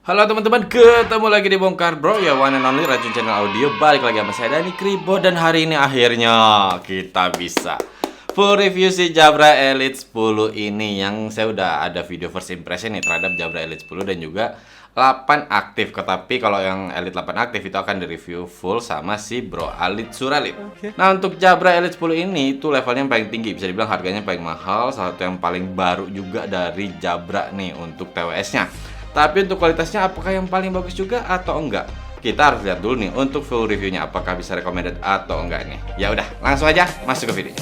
Halo teman-teman, ketemu lagi di Bongkar Bro, ya one and only Racun Channel Audio. Balik lagi sama saya Dani Kribo. Dan hari ini akhirnya kita bisa full review si Jabra Elite 10 ini. Yang saya udah ada video first impression nih terhadap Jabra Elite 10 dan juga 8 aktif. Tapi kalau yang Elite 8 aktif itu akan direview full sama si Bro Alit Suralit. Nah, untuk Jabra Elite 10 ini itu levelnya yang paling tinggi, bisa dibilang harganya paling mahal, salah satu yang paling baru juga dari Jabra nih untuk TWS-nya. Tapi untuk kualitasnya apakah yang paling bagus juga atau enggak? Kita harus lihat dulu nih untuk full reviewnya apakah bisa recommended atau enggak nih. Ya udah, langsung aja masuk ke videonya.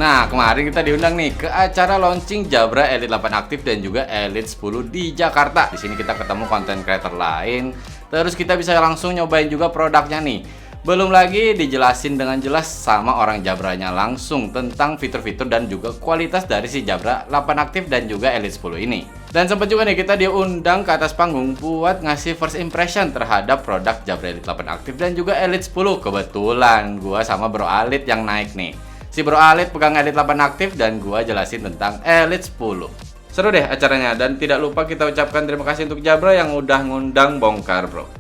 Nah, kemarin kita diundang nih ke acara launching Jabra Elite 8 aktif dan juga Elite 10 di Jakarta. Di sini kita ketemu konten creator lain, terus kita bisa langsung nyobain juga produknya nih. Belum lagi dijelasin dengan jelas sama orang Jabranya langsung tentang fitur-fitur dan juga kualitas dari si Jabra 8 aktif dan juga Elite 10 ini. Dan sempat juga nih kita diundang ke atas panggung buat ngasih first impression terhadap produk Jabra Elite 8 aktif dan juga Elite 10. Kebetulan gua sama Bro Alit yang naik nih. Si Bro Alit pegang Elite 8 aktif dan gua jelasin tentang Elite 10. Seru deh acaranya, dan tidak lupa kita ucapkan terima kasih untuk Jabra yang udah ngundang Bongkar Bro.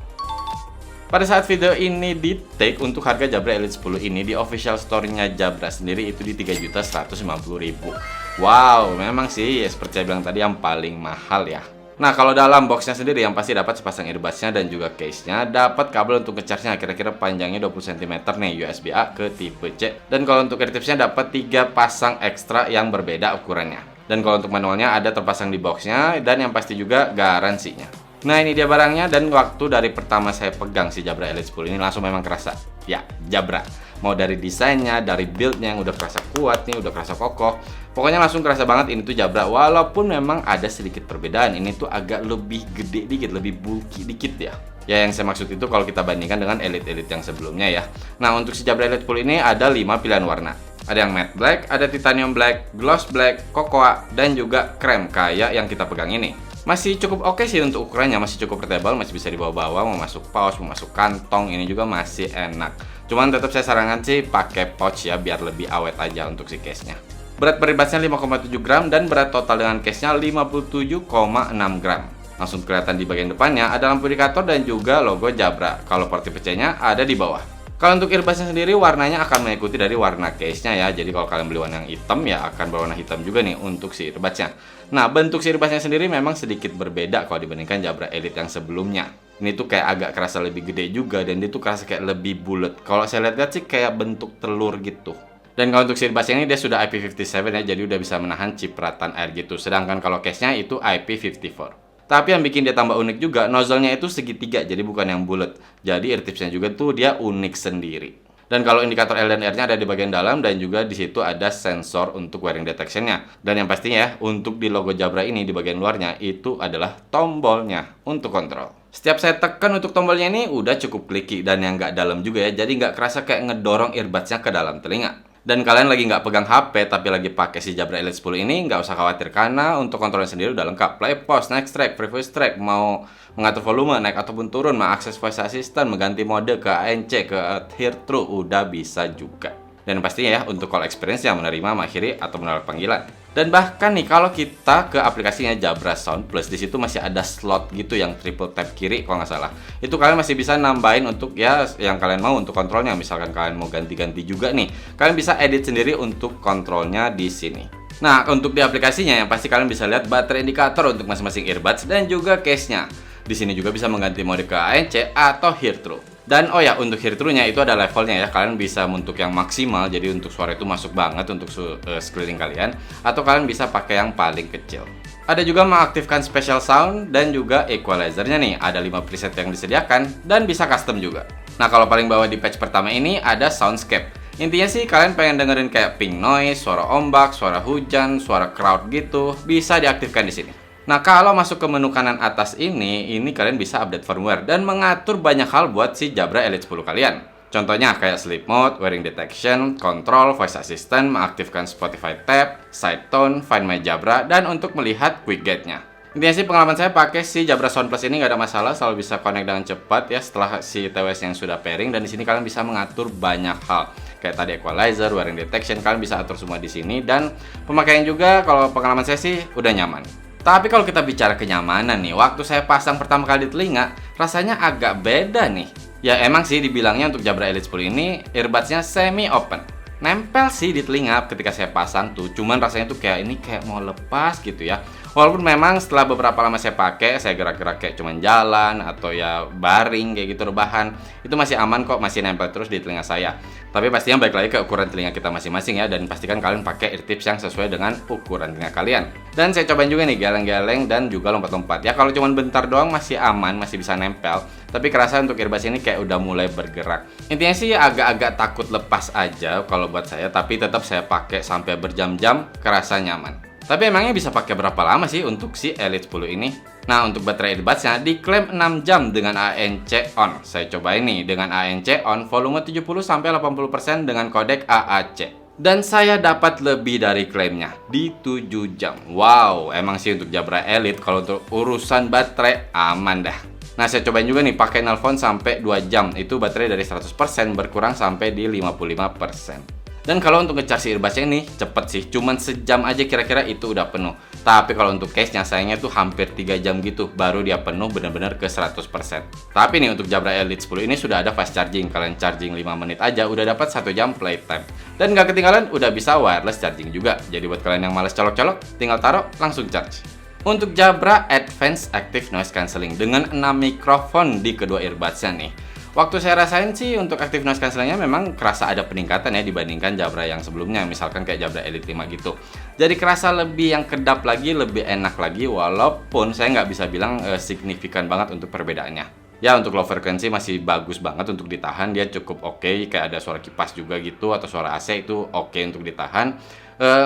Pada saat video ini di take untuk harga Jabra Elite 10 ini di official store-nya Jabra sendiri itu di 3.150.000. Wow, memang sih seperti saya bilang tadi yang paling mahal ya. Nah, kalau dalam boxnya sendiri yang pasti dapat sepasang earbuds-nya dan juga case-nya, dapat kabel untuk ngecharge-nya kira-kira panjangnya 20 cm nih USB A ke tipe C. Dan kalau untuk air tips-nya dapat 3 pasang ekstra yang berbeda ukurannya. Dan kalau untuk manualnya ada terpasang di boxnya dan yang pasti juga garansinya. Nah, ini dia barangnya, dan waktu dari pertama saya pegang si Jabra Elite 10 ini langsung memang kerasa. Ya, Jabra. Mau dari desainnya, dari build-nya yang udah kerasa kuat nih, udah kerasa kokoh. Pokoknya langsung kerasa banget ini tuh Jabra. Walaupun memang ada sedikit perbedaan, ini tuh agak lebih gede dikit, lebih bulky dikit ya. Ya, yang saya maksud itu kalau kita bandingkan dengan Elite-Elite yang sebelumnya ya. Nah, untuk si Jabra Elite 10 ini ada 5 pilihan warna. Ada yang matte black, ada titanium black, gloss black, cocoa, dan juga krem kayak yang kita pegang ini. Masih cukup oke sih untuk ukurannya, masih cukup portable, masih bisa dibawa-bawa, mau masuk pouch, mau masuk kantong, ini juga masih enak. Cuman tetap saya sarankan sih pakai pouch ya, biar lebih awet aja untuk si case-nya. Berat beribatnya 5,7 gram dan berat total dengan case-nya 57,6 gram. Langsung kelihatan di bagian depannya ada lampu indikator dan juga logo Jabra. Kalau port tipe C-nya ada di bawah. Kalau untuk earbuds-nya sendiri warnanya akan mengikuti dari warna case-nya ya. Jadi kalau kalian beli warna yang hitam ya akan berwarna hitam juga nih untuk si earbuds-nya. Nah, bentuk si earbuds-nya sendiri memang sedikit berbeda kalau dibandingkan Jabra Elite yang sebelumnya. Ini tuh kayak agak kerasa lebih gede juga dan dia tuh kerasa kayak lebih bulat. Kalau saya lihat sih kayak bentuk telur gitu. Dan kalau untuk si earbuds ini dia sudah IP57 ya, jadi udah bisa menahan cipratan air gitu. Sedangkan kalau case-nya itu IP54. Tapi yang bikin dia tambah unik juga, nozzle-nya itu segitiga, jadi bukan yang bulat. Jadi ear tips-nya juga tuh dia unik sendiri. Dan kalau indikator L dan R-nya ada di bagian dalam dan juga di situ ada sensor untuk wearing detection-nya. Dan yang pastinya ya, untuk di logo Jabra ini di bagian luarnya itu adalah tombolnya untuk kontrol. Setiap saya tekan untuk tombolnya ini udah cukup kliki dan yang nggak dalam juga ya, jadi nggak kerasa kayak ngedorong earbuds-nya ke dalam telinga. Dan kalian lagi nggak pegang HP tapi lagi pakai si Jabra Elite 10 ini, nggak usah khawatir karena untuk kontrolnya sendiri udah lengkap. Play, pause, next track, free voice track, mau mengatur volume naik ataupun turun, mengakses voice assistant, mengganti mode ke ANC, ke hear through, udah bisa juga. Dan pastinya ya untuk call experience yang menerima, mengakhiri, atau menolak panggilan. Dan bahkan nih kalau kita ke aplikasinya Jabra Sound Plus, di situ masih ada slot gitu yang triple tap kiri kalau nggak salah. Itu kalian masih bisa nambahin untuk ya yang kalian mau untuk kontrolnya. Misalkan kalian mau ganti-ganti juga nih, kalian bisa edit sendiri untuk kontrolnya di sini. Nah, untuk di aplikasinya yang pasti kalian bisa lihat baterai indikator untuk masing-masing earbuds dan juga case-nya. Di sini juga bisa mengganti mode ke ANC atau hear through. Dan oh ya, untuk hear through-nya itu ada levelnya ya. Kalian bisa untuk yang maksimal, jadi untuk suara itu masuk banget untuk sekeliling kalian, atau kalian bisa pakai yang paling kecil. Ada juga mengaktifkan special sound dan juga equalizer-nya nih. Ada 5 preset yang disediakan dan bisa custom juga. Nah, kalau paling bawah di patch pertama ini ada soundscape. Intinya sih kalian pengen dengerin kayak pink noise, suara ombak, suara hujan, suara crowd gitu, bisa diaktifkan di sini. Nah, kalau masuk ke menu kanan atas ini kalian bisa update firmware dan mengatur banyak hal buat si Jabra Elite 10 kalian. Contohnya kayak sleep mode, wearing detection, control, voice assistant, mengaktifkan Spotify tab, side tone, find my Jabra, dan untuk melihat quick gate-nya. Intinya sih pengalaman saya pakai si Jabra Sound Plus ini nggak ada masalah, selalu bisa connect dengan cepat ya setelah si TWS yang sudah pairing, dan di sini kalian bisa mengatur banyak hal. Kayak tadi equalizer, wearing detection, kalian bisa atur semua di sini. Dan pemakaian juga kalau pengalaman saya sih udah nyaman. Tapi kalau kita bicara kenyamanan nih, waktu saya pasang pertama kali di telinga, rasanya agak beda nih. Ya emang sih dibilangnya untuk Jabra Elite 10 ini earbuds-nya semi open. Nempel sih di telinga ketika saya pasang tuh, cuman rasanya tuh kayak ini kayak mau lepas gitu ya. Walaupun memang setelah beberapa lama saya pakai, saya gerak-gerak kayak cuman jalan atau ya baring kayak gitu rebahan, itu masih aman kok, masih nempel terus di telinga saya. Tapi pastinya balik lagi ke ukuran telinga kita masing-masing ya, dan pastikan kalian pakai ear tips yang sesuai dengan ukuran telinga kalian. Dan saya cobain juga nih geleng-geleng dan juga lompat-lompat. Ya kalau cuman bentar doang masih aman, masih bisa nempel. Tapi kerasa untuk earbuds ini kayak udah mulai bergerak. Intinya sih agak-agak takut lepas aja kalau buat saya, tapi tetap saya pakai sampai berjam-jam, kerasa nyaman. Tapi emangnya bisa pakai berapa lama sih untuk si Elite 10 ini? Nah, untuk baterai earbudsnya diklaim 6 jam dengan ANC on. Saya coba ini dengan ANC on volume 70-80% dengan kodek AAC. Dan saya dapat lebih dari klaimnya di 7 jam. Wow, emang sih untuk Jabra Elite kalau untuk urusan baterai aman dah. Nah, saya cobain juga nih pakai nelpon sampai 2 jam. Itu baterai dari 100% berkurang sampai di 55%. Dan kalau untuk ngecas earbudsnya ini cepet sih, cuman sejam aja kira-kira itu udah penuh. Tapi kalau untuk case-nya sayangnya tuh hampir 3 jam gitu, baru dia penuh benar-benar ke 100%. Tapi nih untuk Jabra Elite 10 ini sudah ada fast charging. Kalian charging 5 menit aja udah dapat 1 jam playtime. Dan gak ketinggalan udah bisa wireless charging juga. Jadi buat kalian yang males colok-colok, tinggal taruh langsung charge. Untuk Jabra Advanced Active Noise Cancelling dengan 6 mikrofon di kedua earbudsnya nih. Waktu saya rasain sih untuk active noise cancellingnya memang kerasa ada peningkatan ya dibandingkan Jabra yang sebelumnya, misalkan kayak Jabra Elite 5 gitu. Jadi kerasa lebih yang kedap lagi, lebih enak lagi, walaupun saya nggak bisa bilang signifikan banget untuk perbedaannya. Ya untuk low frequency masih bagus banget untuk ditahan, dia cukup oke, kayak ada suara kipas juga gitu atau suara AC itu oke untuk ditahan.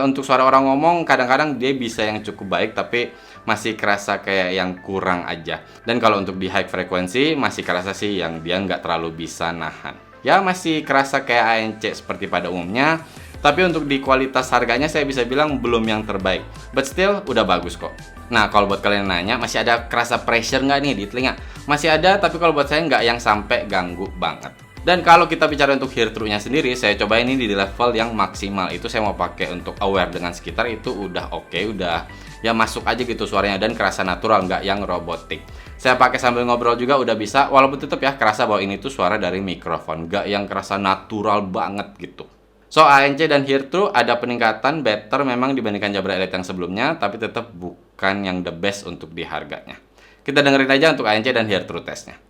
Untuk suara orang ngomong kadang-kadang dia bisa yang cukup baik, tapi masih kerasa kayak yang kurang aja. Dan kalau untuk di high frequency masih kerasa sih yang dia nggak terlalu bisa nahan. Ya masih kerasa kayak ANC seperti pada umumnya. Tapi untuk di kualitas harganya saya bisa bilang belum yang terbaik. But still udah bagus kok. Nah kalau buat kalian nanya masih ada kerasa pressure nggak nih di telinga? Masih ada, tapi kalau buat saya nggak yang sampai ganggu banget. Dan kalau kita bicara untuk hear through-nya sendiri, saya coba ini di level yang maksimal. Itu saya mau pakai untuk aware dengan sekitar itu udah oke, udah ya masuk aja gitu suaranya dan kerasa natural, nggak yang robotik. Saya pakai sambil ngobrol juga udah bisa, walaupun tetap ya kerasa bahwa ini tuh suara dari mikrofon, nggak yang kerasa natural banget gitu. So ANC dan hear through ada peningkatan better memang dibandingkan Jabra Elite yang sebelumnya, tapi tetap bukan yang the best untuk di harganya. Kita dengerin aja untuk ANC dan hear through testnya.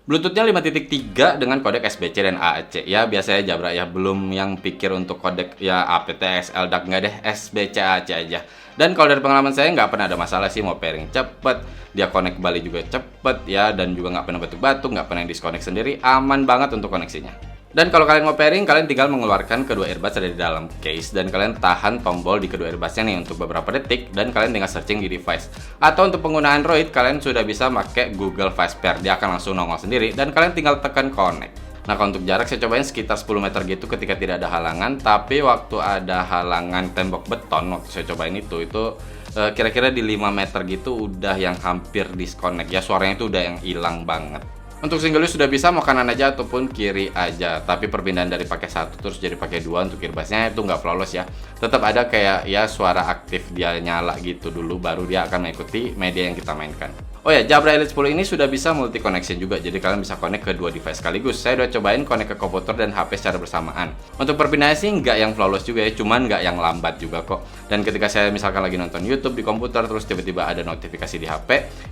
Bluetooth-nya 5.3 dengan kodek SBC dan AAC. Ya biasanya Jabra ya, belum yang pikir untuk kodek ya aptX, LDAC, nggak deh, SBC AAC aja. Dan kalau dari pengalaman saya nggak pernah ada masalah sih, mau pairing cepet, dia connect kembali juga cepet ya, dan juga nggak pernah batuk-batuk, nggak pernah disconnect sendiri, aman banget untuk koneksinya. Dan kalau kalian mau pairing, kalian tinggal mengeluarkan kedua earbuds dari dalam case dan kalian tahan tombol di kedua earbudsnya nih untuk beberapa detik dan kalian tinggal searching di device. Atau untuk pengguna Android, kalian sudah bisa pakai Google Voice Pair, dia akan langsung nongol sendiri dan kalian tinggal tekan connect. Nah kalau untuk jarak saya cobain sekitar 10 meter gitu ketika tidak ada halangan, tapi waktu ada halangan tembok beton, waktu saya cobain itu kira-kira di 5 meter gitu udah yang hampir disconnect ya, suaranya itu udah yang hilang banget. Untuk single use sudah bisa mau kanan aja ataupun kiri aja, tapi perpindahan dari pakai satu terus jadi pakai dua untuk earbudsnya itu nggak flawless ya. Tetap ada kayak ya suara aktif dia nyala gitu dulu, baru dia akan mengikuti media yang kita mainkan. Oh ya, Jabra Elite 10 ini sudah bisa multi connection juga, jadi kalian bisa connect ke dua device sekaligus. Saya udah cobain connect ke komputer dan HP secara bersamaan. Untuk perpindahan sih nggak yang flawless juga ya, cuman nggak yang lambat juga kok. Dan ketika saya misalkan lagi nonton YouTube di komputer terus tiba-tiba ada notifikasi di HP,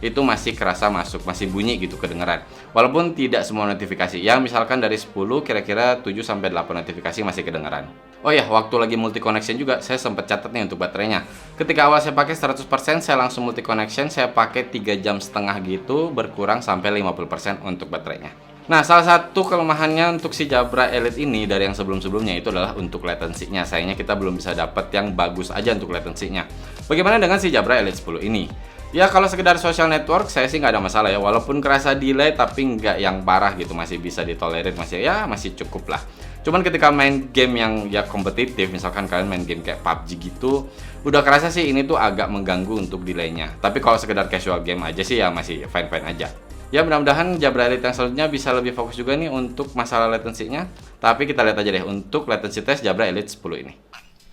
itu masih kerasa masuk, masih bunyi gitu kedengeran. Walaupun tidak semua notifikasi, ya misalkan dari 10 kira-kira 7-8 notifikasi masih kedengeran. Oh ya, waktu lagi multi connection juga saya sempat catat nih untuk baterainya. Ketika awal saya pakai 100%, saya langsung multi connection, saya pakai 3,5 jam gitu, berkurang sampai 50% untuk baterainya. Nah, salah satu kelemahannya untuk si Jabra Elite ini dari yang sebelum-sebelumnya itu adalah untuk latensinya. Sayangnya kita belum bisa dapat yang bagus aja untuk latensinya. Bagaimana dengan si Jabra Elite 10 ini? Ya kalau sekedar social network saya sih nggak ada masalah ya. Walaupun kerasa delay tapi nggak yang parah gitu, masih bisa ditolerir, masih cukup lah. Cuman ketika main game yang ya kompetitif, misalkan kalian main game kayak PUBG gitu, udah kerasa sih ini tuh agak mengganggu untuk delaynya. Tapi kalau sekedar casual game aja sih ya masih fine-fine aja. Ya mudah-mudahan Jabra Elite yang selanjutnya bisa lebih fokus juga nih untuk masalah latensinya. Tapi kita lihat aja deh untuk latensi tes Jabra Elite 10 ini.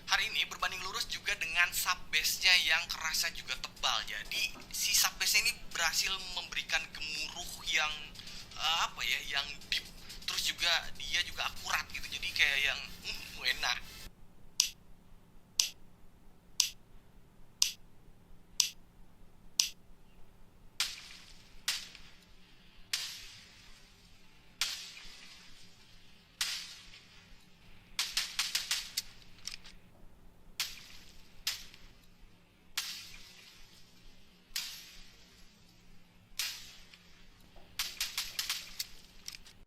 Hari ini berbanding lurus juga dengan subbase-nya yang kerasa juga tebal. Jadi si subbase ini berhasil memberikan gemuruh yang yang deep. Terus juga dia juga akurat gitu. Jadi kayak yang enak.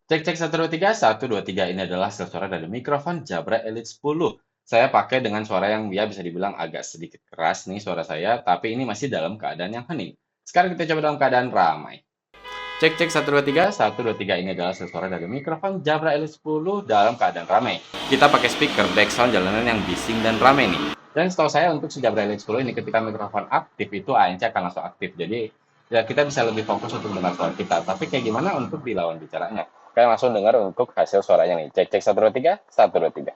Cek cek 123 ini adalah hasil suara dari mikrofon Jabra Elite 10. Saya pakai dengan suara yang ya bisa dibilang agak sedikit keras nih suara saya, tapi ini masih dalam keadaan yang hening. Sekarang kita coba dalam keadaan ramai. Cek cek 123 ini adalah hasil suara dari mikrofon Jabra Elite 10 dalam keadaan ramai. Kita pakai speaker background jalanan yang bising dan ramai nih. Dan setahu saya untuk si Jabra Elite 10 ini ketika mikrofon aktif itu ANC akan langsung aktif. Jadi ya kita bisa lebih fokus untuk mendengar suara kita. Tapi kayak gimana untuk di lawan bicaranya? Kalian langsung dengar untuk hasil suaranya nih. Cek cek 123.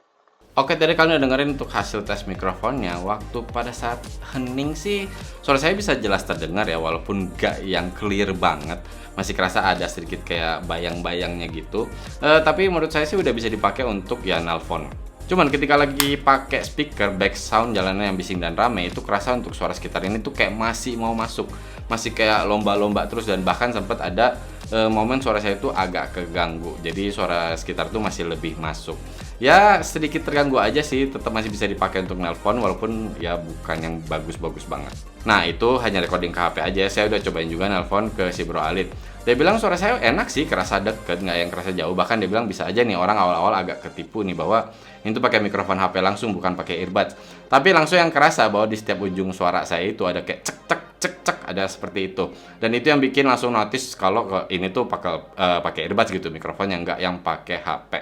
Oke, tadi kalian udah dengerin untuk hasil tes mikrofonnya. Waktu pada saat hening sih suara saya bisa jelas terdengar ya, walaupun gak yang clear banget. Masih kerasa ada sedikit kayak bayang-bayangnya gitu. Tapi menurut saya sih udah bisa dipakai untuk ya nelpon. Cuman ketika lagi pakai speaker back sound jalanan yang bising dan rame itu kerasa untuk suara sekitar ini tuh kayak masih mau masuk, masih kayak lomba-lomba terus, dan bahkan sempat ada momen suara saya itu agak keganggu. Jadi suara sekitar tuh masih lebih masuk. Ya sedikit terganggu aja sih, tetap masih bisa dipakai untuk nelpon walaupun ya bukan yang bagus-bagus banget. Nah itu hanya recording ke HP aja. Saya udah cobain juga nelpon ke si Bro Alit. Dia bilang suara saya enak sih, kerasa deket, nggak yang kerasa jauh. Bahkan dia bilang bisa aja nih orang awal-awal agak ketipu nih bahwa itu pakai mikrofon HP langsung bukan pakai earbuds. Tapi langsung yang kerasa bahwa di setiap ujung suara saya itu ada kayak cek cek cek cek, ada seperti itu. Dan itu yang bikin langsung notice kalau ini tuh pakai earbuds gitu mikrofonnya, nggak yang pakai HP.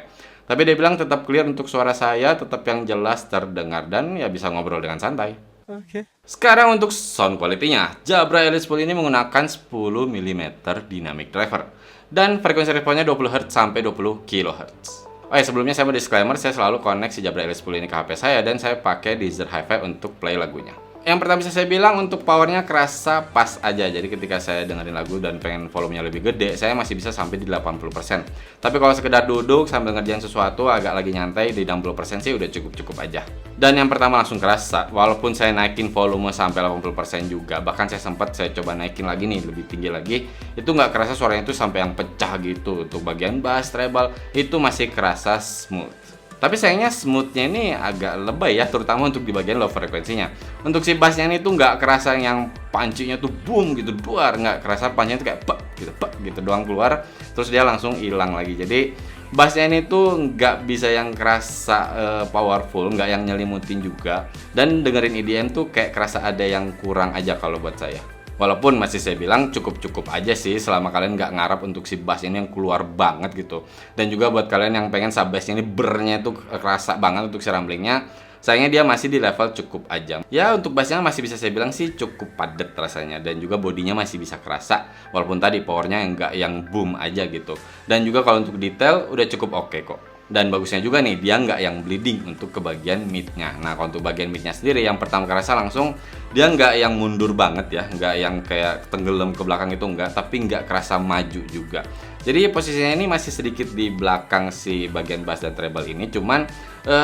Tapi dia bilang tetap clear untuk suara saya, tetap yang jelas terdengar dan ya bisa ngobrol dengan santai. Oke. Sekarang untuk sound quality-nya. Jabra Elite 10 ini menggunakan 10 mm dynamic driver dan frekuensi responnya 20 Hz sampai 20 kHz. Oh ya, sebelumnya saya mau disclaimer, saya selalu connect si Jabra Elite 10 ini ke HP saya dan saya pakai Deezer Hi-Fi untuk play lagunya. Yang pertama bisa saya bilang untuk powernya kerasa pas aja. Jadi ketika saya dengerin lagu dan pengen volumenya lebih gede, saya masih bisa sampai di 80%. Tapi kalau sekedar duduk sambil ngerjain sesuatu agak lagi nyantai, di 60% sih udah cukup-cukup aja. Dan yang pertama langsung kerasa, walaupun saya naikin volume sampai 80% juga, bahkan saya coba naikin lagi nih lebih tinggi lagi, itu nggak kerasa suaranya itu sampai yang pecah gitu. Untuk bagian bass, treble itu masih kerasa smooth. Tapi sayangnya smoothnya ini agak lebay ya, terutama untuk di bagian low frekuensinya. Untuk si bassnya ini tuh nggak kerasa yang pancinya tuh boom gitu keluar, nggak kerasa pancinya tuh kayak bak gitu doang keluar, terus dia langsung hilang lagi. Jadi bassnya ini tuh nggak bisa yang kerasa powerful, nggak yang nyelimutin juga. Dan dengerin EDM tuh kayak kerasa ada yang kurang aja kalau buat saya. Walaupun masih saya bilang cukup-cukup aja sih selama kalian nggak ngarap untuk si bass ini yang keluar banget gitu. Dan juga buat kalian yang pengen sub bassnya ini bernya itu kerasa banget untuk si rumblingnya, sayangnya dia masih di level cukup aja. Ya untuk bassnya masih bisa saya bilang sih cukup padat rasanya, dan juga bodinya masih bisa kerasa. Walaupun tadi powernya nggak yang boom aja gitu. Dan juga kalau untuk detail udah cukup oke kok. Dan bagusnya juga nih, dia nggak yang bleeding untuk ke bagian mid-nya. Nah, kalau untuk bagian mid-nya sendiri, yang pertama kerasa langsung, dia nggak yang mundur banget ya. Nggak yang kayak tenggelam ke belakang itu nggak, tapi nggak kerasa maju juga. Jadi posisinya ini masih sedikit di belakang si bagian bass dan treble ini, cuman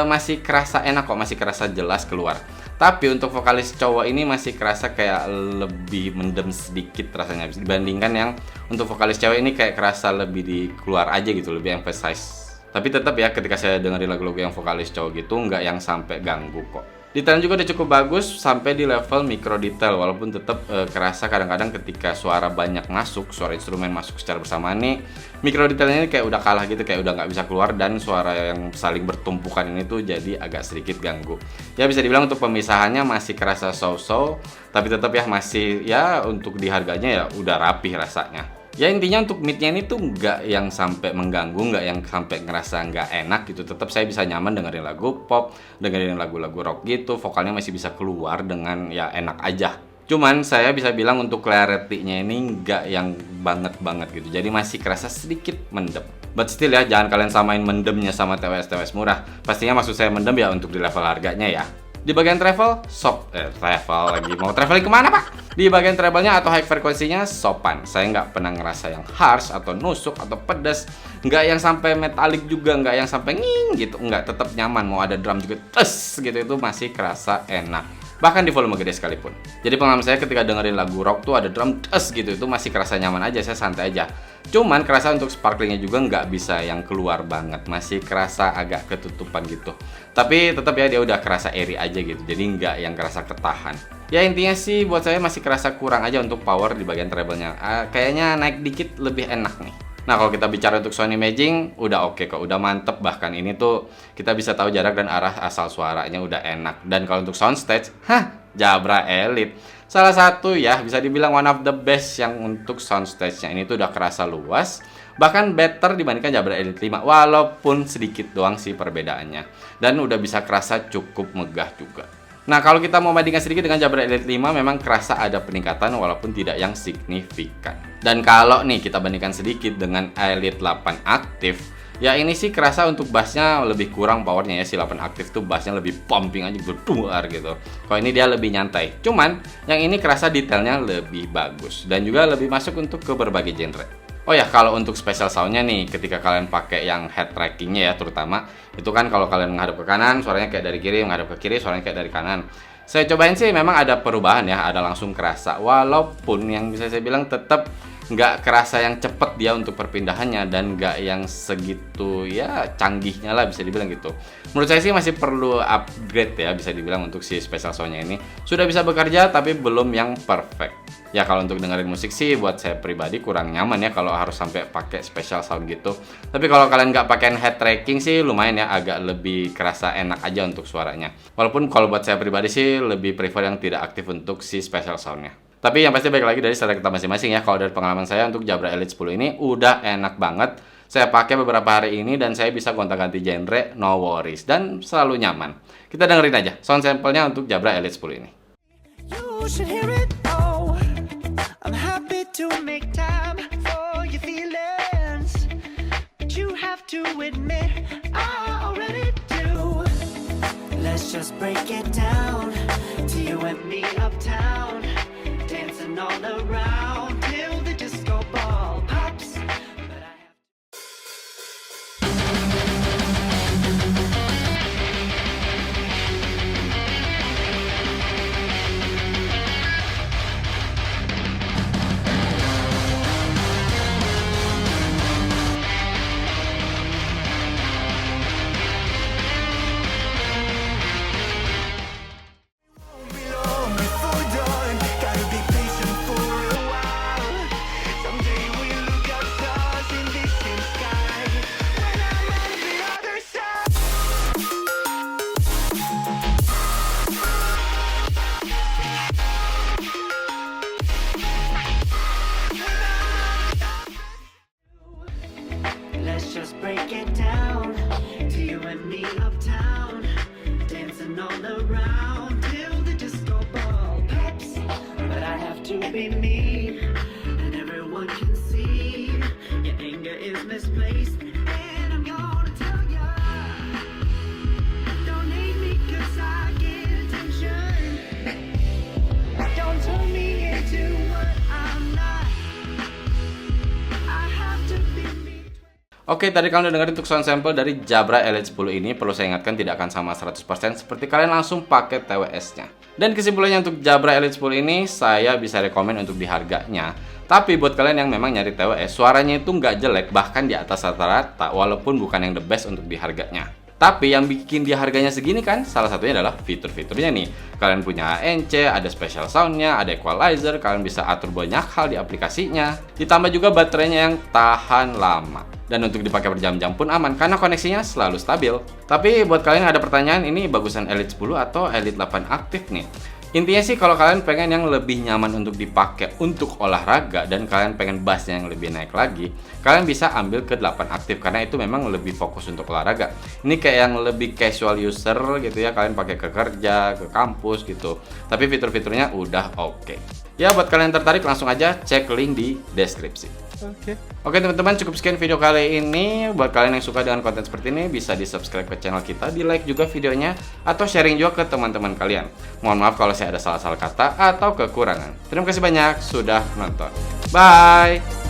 masih kerasa enak kok, masih kerasa jelas keluar. Tapi untuk vokalis cowok ini masih kerasa kayak lebih mendem sedikit rasanya dibandingkan yang untuk vokalis cewek ini kayak kerasa lebih di keluar aja gitu, lebih emphasize. Tapi tetap ya ketika saya dengerin lagu-lagu yang vokalis cowok gitu nggak yang sampai ganggu kok. Detailnya juga udah cukup bagus sampai di level mikro detail, walaupun tetap kerasa kadang-kadang ketika suara banyak masuk, suara instrumen masuk secara bersamaan nih, mikro detailnya ini kayak udah kalah gitu, kayak udah nggak bisa keluar, dan suara yang saling bertumpukan ini tuh jadi agak sedikit ganggu. Ya bisa dibilang untuk pemisahannya masih kerasa so-so, tapi tetap ya masih ya untuk di harganya ya udah rapih rasanya. Ya intinya untuk midnya ini tuh nggak yang sampai mengganggu, nggak yang sampai ngerasa nggak enak gitu. Tetap saya bisa nyaman dengerin lagu pop, dengerin lagu-lagu rock gitu. Vokalnya masih bisa keluar dengan ya enak aja. Cuman saya bisa bilang untuk clarity-nya ini nggak yang banget gitu. Jadi masih kerasa sedikit mendem. But still ya, jangan kalian samain mendemnya sama TWS murah. Pastinya maksud saya mendem ya untuk di level harganya ya. Di bagian travel, travel lagi. Mau traveling kemana pak? Di bagian travelnya atau high frekuensinya sopan. Saya nggak pernah ngerasa yang harsh atau nusuk atau pedas. Nggak yang sampai metalik juga, nggak yang sampai nging gitu. Nggak, tetap nyaman. Mau ada drum juga tes gitu, itu masih kerasa enak. Bahkan di volume gede sekalipun. Jadi pengalaman saya ketika dengerin lagu rock tuh ada drum tes gitu, itu masih kerasa nyaman aja, saya santai aja. Cuman kerasa untuk sparklingnya juga nggak bisa yang keluar banget, masih kerasa agak ketutupan gitu. Tapi tetap ya dia udah kerasa airy aja gitu, jadi nggak yang kerasa ketahan. Ya intinya sih buat saya masih kerasa kurang aja untuk power di bagian treble-nya. Kayaknya naik dikit lebih enak nih. Nah kalau kita bicara untuk sound imaging, udah oke kok, udah mantep. Bahkan ini tuh kita bisa tahu jarak dan arah asal suaranya udah enak. Dan kalau untuk soundstage, Jabra Elite. Salah satu ya, bisa dibilang one of the best yang untuk soundstage-nya. Ini tuh udah kerasa luas, bahkan better dibandingkan Jabra Elite 5, walaupun sedikit doang sih perbedaannya. Dan udah bisa kerasa cukup megah juga. Nah kalau kita mau bandingkan sedikit dengan Jabra Elite 5, memang kerasa ada peningkatan walaupun tidak yang signifikan. Dan kalau nih kita bandingkan sedikit dengan Elite 8 aktif, ya ini sih kerasa untuk bassnya lebih kurang powernya ya. Si 8 aktif tuh bassnya lebih pumping aja, berduar gitu. Kalau ini dia lebih nyantai. Cuman yang ini kerasa detailnya lebih bagus dan juga lebih masuk untuk ke berbagai genre. Oh ya, kalau untuk special soundnya nih, ketika kalian pakai yang head trackingnya ya terutama, itu kan kalau kalian menghadap ke kanan, suaranya kayak dari kiri, menghadap ke kiri, suaranya kayak dari kanan. Saya cobain sih memang ada perubahan ya, ada langsung kerasa. Walaupun yang bisa saya bilang tetap nggak kerasa yang cepet dia untuk perpindahannya, dan nggak yang segitu ya canggihnya lah bisa dibilang gitu. Menurut saya sih masih perlu upgrade ya, bisa dibilang untuk si special soundnya ini. Sudah bisa bekerja tapi belum yang perfect. Ya kalau untuk dengerin musik sih buat saya pribadi kurang nyaman ya kalau harus sampai pakai special sound gitu. Tapi kalau kalian nggak pakai head tracking sih lumayan ya, agak lebih kerasa enak aja untuk suaranya. Walaupun kalau buat saya pribadi sih lebih prefer yang tidak aktif untuk si special soundnya. Tapi yang pasti baik lagi dari selera kita masing-masing ya. Kalau dari pengalaman saya untuk Jabra Elite 10 ini udah enak banget. Saya pakai beberapa hari ini dan saya bisa gonta-ganti genre, no worries, dan selalu nyaman. Kita dengerin aja sound sample-nya untuk Jabra Elite 10 ini. You should hear it all. I'm happy to make time for your feelings, but you have to admit I already do. Let's just break it down to you and me uptown, dancing all around till the disco ball pops. But I have Let's just break it down to you and me uptown, dancing all around till the disco ball pops. But I have to be me, and everyone can see your anger is misplaced. And I'm gonna tell ya, don't hate me 'cause I get attention. Don't turn me into what I'm not. I have to be me. Oke, tadi kalian udah dengerin untuk sound sample dari Jabra Elite 10 ini. Perlu saya ingatkan tidak akan sama 100% seperti kalian langsung pakai TWS-nya. Dan kesimpulannya untuk Jabra Elite 10 ini, saya bisa rekomen untuk di harganya. Tapi buat kalian yang memang nyari TWS, suaranya itu nggak jelek, bahkan di atas rata-rata, walaupun bukan yang the best untuk di harganya. Tapi yang bikin dia harganya segini kan salah satunya adalah fitur-fiturnya nih. Kalian punya ANC, ada special soundnya, ada equalizer, kalian bisa atur banyak hal di aplikasinya. Ditambah juga baterainya yang tahan lama. Dan untuk dipakai berjam-jam pun aman karena koneksinya selalu stabil. Tapi buat kalian yang ada pertanyaan, ini bagusan Elite 10 atau Elite 8 aktif nih? Intinya sih kalau kalian pengen yang lebih nyaman untuk dipakai untuk olahraga dan kalian pengen bassnya yang lebih naik lagi, kalian bisa ambil ke 8 aktif karena itu memang lebih fokus untuk olahraga. Ini kayak yang lebih casual user gitu ya, kalian pakai ke kerja, ke kampus gitu. Tapi fitur-fiturnya udah oke. Ya buat kalian yang tertarik langsung aja cek link di deskripsi. Oke teman-teman, cukup sekian video kali ini. Buat kalian yang suka dengan konten seperti ini, bisa di subscribe ke channel kita, di like juga videonya, atau sharing juga ke teman-teman kalian. Mohon maaf kalau saya ada salah-salah kata atau kekurangan. Terima kasih banyak sudah nonton. Bye!